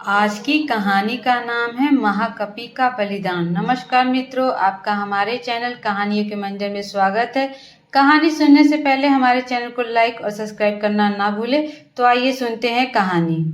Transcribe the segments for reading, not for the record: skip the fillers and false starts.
आज की कहानी का नाम है महाकपि का बलिदान। नमस्कार मित्रों, आपका हमारे चैनल कहानियों के मंदिर में स्वागत है। कहानी सुनने से पहले हमारे चैनल को लाइक और सब्सक्राइब करना ना भूले। तो आइए सुनते हैं कहानी।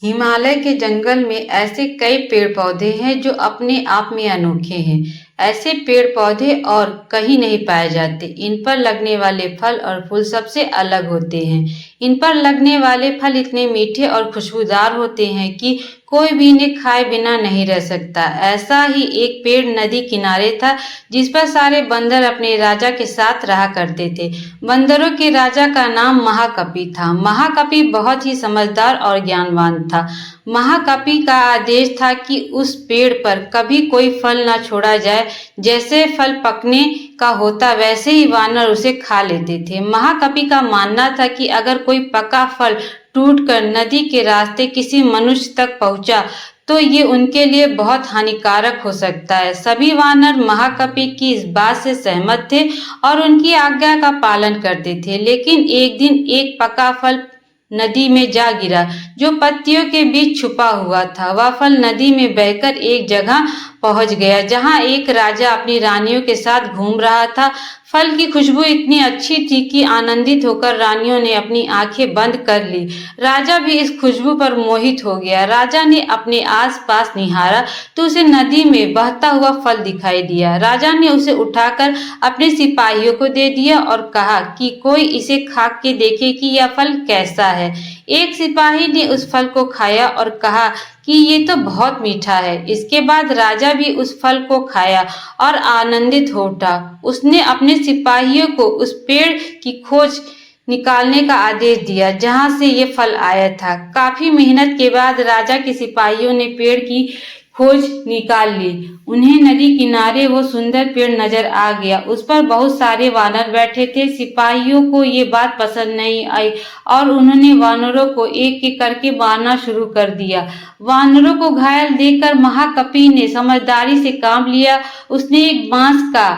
हिमालय के जंगल में ऐसे कई पेड़ पौधे हैं जो अपने आप में अनोखे हैं। ऐसे पेड़ पौधे और कहीं नहीं पाए जाते। इन पर लगने वाले फल और फूल सबसे अलग होते हैं। इन पर लगने वाले फल इतने मीठे और खुशबूदार होते हैं कि कोई भी इन्हें खाए बिना नहीं रह सकता। ऐसा ही एक पेड़ नदी किनारे था जिस पर सारे बंदर अपने राजा के साथ रहा करते थे। बंदरों के राजा का नाम महाकपि था। महाकपि बहुत ही समझदार और ज्ञानवान था। महाकपि का आदेश था कि उस पेड़ पर कभी कोई फल न छोड़ा जाए। जैसे फल पकने का होता वैसे ही वानर उसे खा लेते थे। महाकपि का मानना था कि अगर कोई पका फल टूटकर नदी के रास्ते किसी मनुष्य तक पहुंचा तो ये उनके लिए बहुत हानिकारक हो सकता है। सभी वानर महाकपि की इस बात से सहमत थे और उनकी आज्ञा का पालन करते थे। लेकिन एक दिन एक पका फल नदी में जा गिरा जो पत्तियों के बीच छुपा हुआ था। वह फल नदी में बहकर एक जगह पहुंच गया जहां एक राजा अपनी रानियों के साथ घूम रहा था। फल की खुशबू इतनी अच्छी थी कि आनंदित होकर रानियों ने अपनी आंखें बंद कर ली। राजा भी इस खुशबू पर मोहित हो गया। राजा ने अपने आसपास निहारा तो उसे नदी में बहता हुआ फल दिखाई दिया। राजा ने उसे उठाकर अपने सिपाहियों को दे दिया और कहा कि कोई इसे खा के देखे कि यह फल कैसा है। एक सिपाही ने उस फल को खाया और कहा कि ये तो बहुत मीठा है। इसके बाद राजा भी उस फल को खाया और आनंदित हो उठा। उसने अपने सिपाहियों को उस पेड़ की खोज निकालने का आदेश दिया जहां से ये फल आया था। काफी मेहनत के बाद राजा के सिपाहियों ने पेड़ की खोज निकाल ली। उन्हें नदी किनारे वो सुंदर पेड़ नजर आ गया। उस पर बहुत सारे वानर बैठे थे। सिपाहियों को ये बात पसंद नहीं आई और उन्होंने वानरों को एक एक करके मारना शुरू कर दिया। वानरों को घायल देखकर महाकपि ने समझदारी से काम लिया। उसने एक बांस का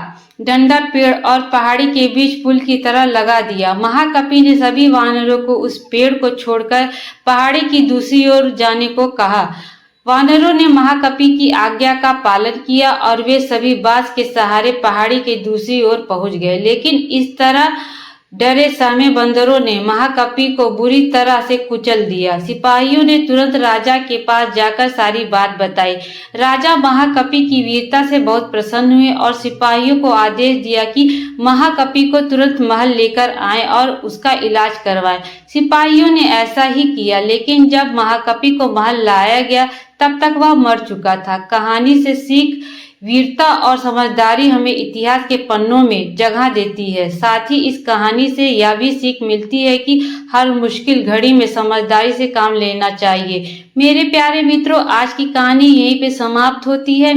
डंडा पेड़ और पहाड़ी के बीच पुल की तरह लगा दिया। महाकपि ने सभी वानरों को उस पेड़ को छोड़कर पहाड़ी की दूसरी ओर जाने को कहा। वानरों ने महाकपि की आज्ञा का पालन किया और वे सभी बांस के सहारे पहाड़ी के दूसरी ओर पहुंच गए। लेकिन इस तरह डरे सहमे बंदरों ने महाकपि को बुरी तरह से कुचल दिया। सिपाहियों ने तुरंत राजा के पास जाकर सारी बात बताई। राजा महाकपि की वीरता से बहुत प्रसन्न हुए और सिपाहियों को आदेश दिया कि महाकपि को तुरंत महल लेकर आएं और उसका इलाज करवाएं। सिपाहियों ने ऐसा ही किया, लेकिन जब महाकपि को महल लाया गया तब तक वह मर चुका था। कहानी से सीख वीरता और समझदारी हमें इतिहास के पन्नों में जगह देती है। साथ ही इस कहानी से यह भी सीख मिलती है कि हर मुश्किल घड़ी में समझदारी से काम लेना चाहिए। मेरे प्यारे मित्रों, आज की कहानी यहीं पे समाप्त होती है।